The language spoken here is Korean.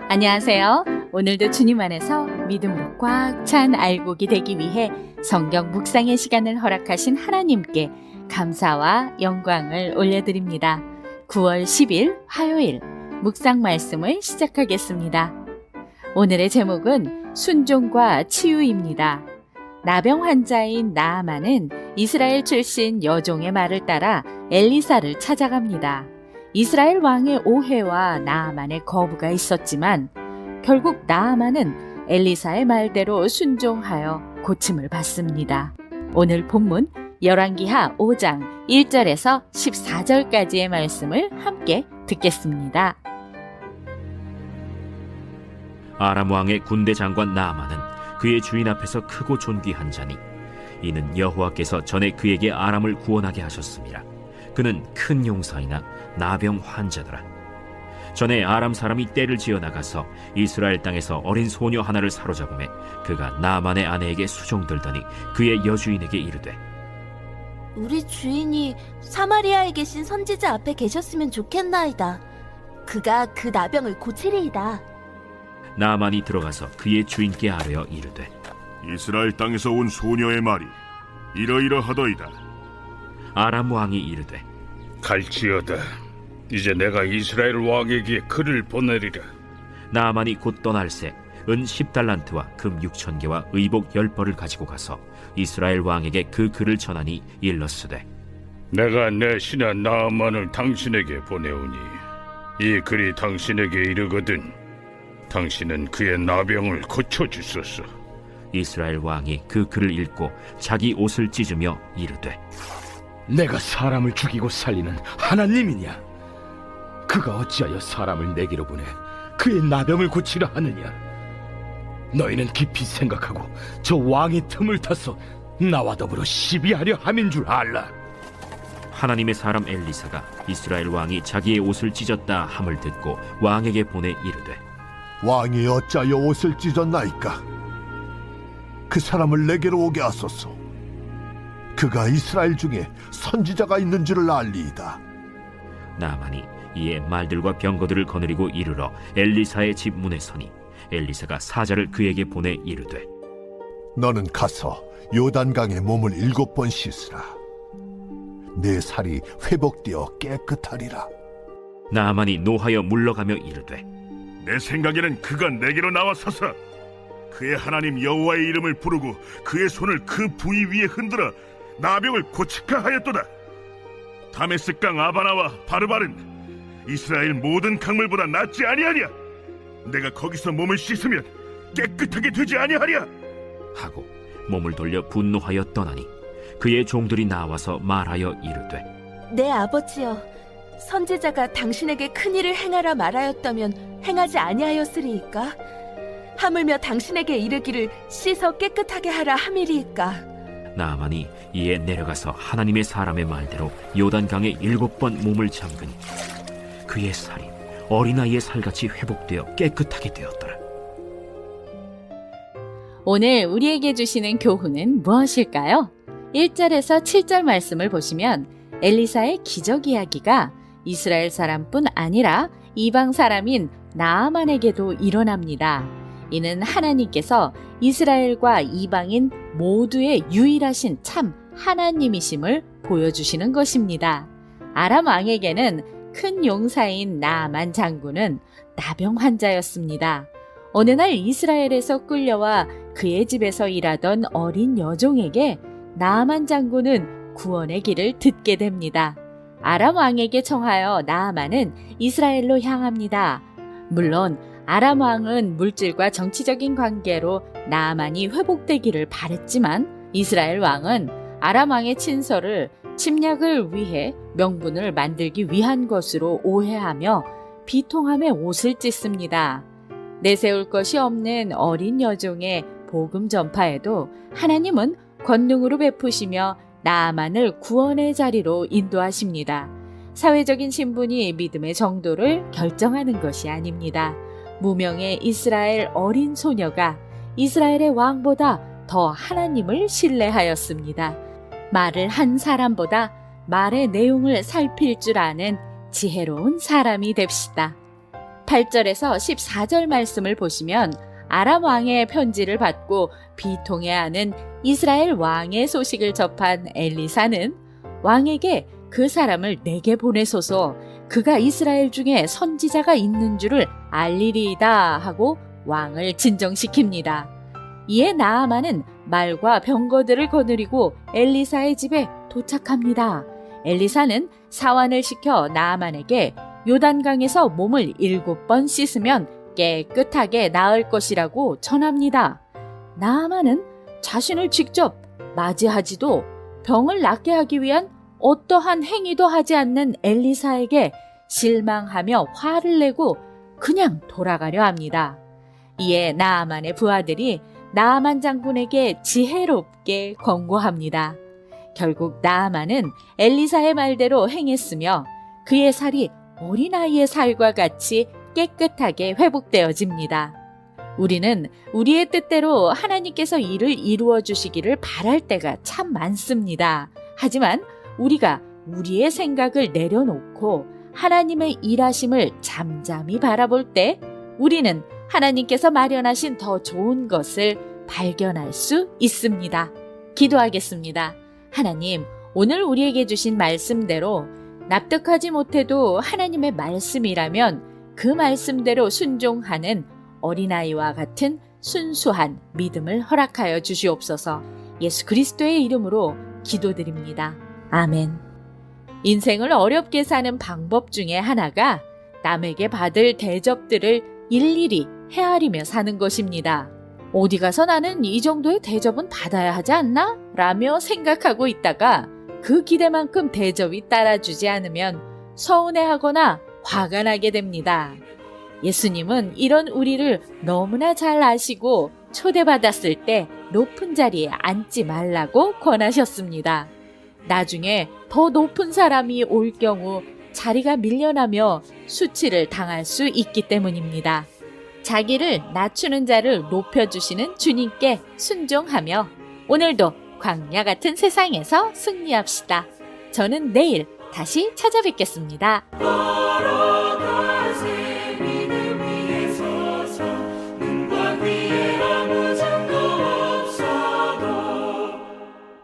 안녕하세요. 오늘도 주님 안에서 믿음으로 꽉 찬 알곡이 되기 위해 성경 묵상의 시간을 허락하신 하나님께 감사와 영광을 올려드립니다. 9월 10일 화요일 묵상 말씀을 시작하겠습니다. 오늘의 제목은 순종과 치유입니다. 나병 환자인 나아만은 이스라엘 출신 여종의 말을 따라 엘리사를 찾아갑니다. 이스라엘 왕의 오해와 나아만의 거부가 있었지만 결국 나아만은 엘리사의 말대로 순종하여 고침을 받습니다. 오늘 본문 열왕기하 5장 1절에서 14절까지의 말씀을 함께 듣겠습니다. 아람 왕의 군대 장관 나아만은 그의 주인 앞에서 크고 존귀한 자니 이는 여호와께서 전에 그에게 아람을 구원하게 하셨습니다. 그는 큰 용사이나 나병 환자더라. 전에 아람 사람이 떼를 지어 나가서 이스라엘 땅에서 어린 소녀 하나를 사로잡음에 그가 나아만의 아내에게 수종들더니 그의 여주인에게 이르되 우리 주인이 사마리아에 계신 선지자 앞에 계셨으면 좋겠나이다. 그가 그 나병을 고치리이다. 나아만이 들어가서 그의 주인께 아뢰어 이르되 이스라엘 땅에서 온 소녀의 말이 이러이러하더이다. 아람 왕이 이르되 갈지어다. 이제 내가 이스라엘 왕에게 글을 보내리라. 나아만이 곧 떠날새 은 10달란트와 금 6,000개와 의복 10벌을 가지고 가서 이스라엘 왕에게 그 글을 전하니 일렀으되 내가 내 신하 나아만을 당신에게 보내오니 이 글이 당신에게 이르거든 당신은 그의 나병을 고쳐주소서. 이스라엘 왕이 그 글을 읽고 자기 옷을 찢으며 이르되 내가 사람을 죽이고 살리는 하나님이냐? 그가 어찌하여 사람을 내게로 보내 그의 나병을 고치려 하느냐? 너희는 깊이 생각하고 저 왕의 틈을 타서 나와 더불어 시비하려 함인 줄 알라. 하나님의 사람 엘리사가 이스라엘 왕이 자기의 옷을 찢었다 함을 듣고 왕에게 보내 이르되 왕이 어찌하여 옷을 찢었나이까? 그 사람을 내게로 오게 하소서. 그가 이스라엘 중에 선지자가 있는 줄을 알리이다. 나아만이 이에 말들과 병거들을 거느리고 이르러 엘리사의 집 문에 서니 엘리사가 사자를 그에게 보내 이르되 너는 가서 요단강에 몸을 7번 씻으라. 내 살이 회복되어 깨끗하리라. 나아만이 노하여 물러가며 이르되 내 생각에는 그가 내게로 나와서서 그의 하나님 여호와의 이름을 부르고 그의 손을 그 부위 위에 흔들어 나병을 고치카 하였도다. 다메스강 아바나와 바르바른 이스라엘 모든 강물보다 낫지 아니하냐? 내가 거기서 몸을 씻으면 깨끗하게 되지 아니하랴? 하고 몸을 돌려 분노하여 떠나니 그의 종들이 나와서 말하여 이르되 내 아버지여, 선지자가 당신에게 큰일을 행하라 말하였다면 행하지 아니하였으리이까? 하물며 당신에게 이르기를 씻어 깨끗하게 하라 함이리이까? 나아만이 이에 내려가서 하나님의 사람의 말대로 요단강에 7번 몸을 잠그니 그의 살이 어린아이의 살같이 회복되어 깨끗하게 되었더라. 오늘 우리에게 주시는 교훈은 무엇일까요? 1절에서 7절 말씀을 보시면 엘리사의 기적 이야기가 이스라엘 사람뿐 아니라 이방 사람인 나아만에게도 일어납니다. 이는 하나님께서 이스라엘과 이방인 모두의 유일하신 참 하나님이심을 보여주시는 것입니다. 아람 왕에게는 큰 용사인 나아만 장군은 나병 환자였습니다. 어느 날 이스라엘에서 끌려와 그의 집에서 일하던 어린 여종에게 나아만 장군은 구원의 길을 듣게 됩니다. 아람 왕에게 청하여 나아만은 이스라엘로 향합니다. 물론 아람 왕은 물질과 정치적인 관계로 나아만이 회복되기를 바랬지만 이스라엘 왕은 아람 왕의 친서를 침략을 위해 명분을 만들기 위한 것으로 오해하며 비통함에 옷을 찢습니다. 내세울 것이 없는 어린 여종의 복음 전파에도 하나님은 권능으로 베푸시며 나아만을 구원의 자리로 인도하십니다. 사회적인 신분이 믿음의 정도를 결정하는 것이 아닙니다. 무명의 이스라엘 어린 소녀가 이스라엘의 왕보다 더 하나님을 신뢰하였습니다. 말을 한 사람보다 말의 내용을 살필 줄 아는 지혜로운 사람이 됩시다. 8절에서 14절 말씀을 보시면 아람 왕의 편지를 받고 비통해하는 이스라엘 왕의 소식을 접한 엘리사는 왕에게 그 사람을 내게 보내소서, 그가 이스라엘 중에 선지자가 있는 줄을 알리리이다 하고 왕을 진정시킵니다. 이에 나아만은 말과 병거들을 거느리고 엘리사의 집에 도착합니다. 엘리사는 사환을 시켜 나아만에게 요단강에서 몸을 7번 씻으면 깨끗하게 나을 것이라고 전합니다. 나아만은 자신을 직접 맞이하지도 병을 낫게 하기 위한 어떠한 행위도 하지 않는 엘리사에게 실망하며 화를 내고 그냥 돌아가려 합니다. 이에 나아만의 부하들이 나아만 장군에게 지혜롭게 권고합니다. 결국 나아만은 엘리사의 말대로 행했으며 그의 살이 어린아이의 살과 같이 깨끗하게 회복되어집니다. 우리는 우리의 뜻대로 하나님께서 일을 이루어 주시기를 바랄 때가 참 많습니다. 하지만 우리가 우리의 생각을 내려놓고 하나님의 일하심을 잠잠히 바라볼 때 우리는 하나님께서 마련하신 더 좋은 것을 발견할 수 있습니다. 기도하겠습니다. 하나님, 오늘 우리에게 주신 말씀대로 납득하지 못해도 하나님의 말씀이라면 그 말씀대로 순종하는 어린아이와 같은 순수한 믿음을 허락하여 주시옵소서. 예수 그리스도의 이름으로 기도드립니다. 아멘. 인생을 어렵게 사는 방법 중에 하나가 남에게 받을 대접들을 일일이 헤아리며 사는 것입니다. 어디 가서 나는 이 정도의 대접은 받아야 하지 않나? 라며 생각하고 있다가 그 기대만큼 대접이 따라주지 않으면 서운해하거나 화가 나게 됩니다. 예수님은 이런 우리를 너무나 잘 아시고 초대받았을 때 높은 자리에 앉지 말라고 권하셨습니다. 나중에 더 높은 사람이 올 경우 자리가 밀려나며 수치를 당할 수 있기 때문입니다. 자기를 낮추는 자를 높여주시는 주님께 순종하며 오늘도 광야 같은 세상에서 승리합시다. 저는 내일 다시 찾아뵙겠습니다.